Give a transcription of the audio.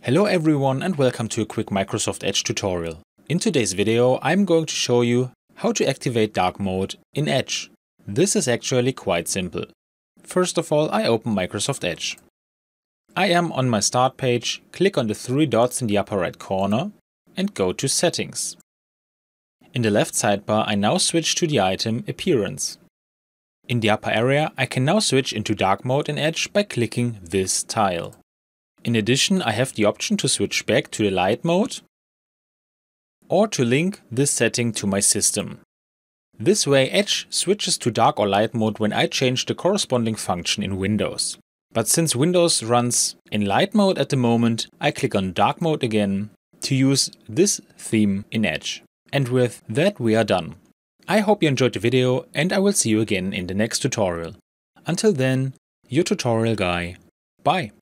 Hello everyone and welcome to a quick Microsoft Edge tutorial. In today's video I'm going to show you how to activate dark mode in Edge. This is actually quite simple. First of all, I open Microsoft Edge. I am on my start page, click on the three dots in the upper right corner and go to Settings. In the left sidebar I now switch to the item Appearance. In the upper area I can now switch into dark mode in Edge by clicking this tile. In addition, I have the option to switch back to the light mode or to link this setting to my system. This way Edge switches to dark or light mode when I change the corresponding function in Windows. But since Windows runs in light mode at the moment, I click on dark mode again to use this theme in Edge. And with that we are done. I hope you enjoyed the video and I will see you again in the next tutorial. Until then, your tutorial guy. Bye.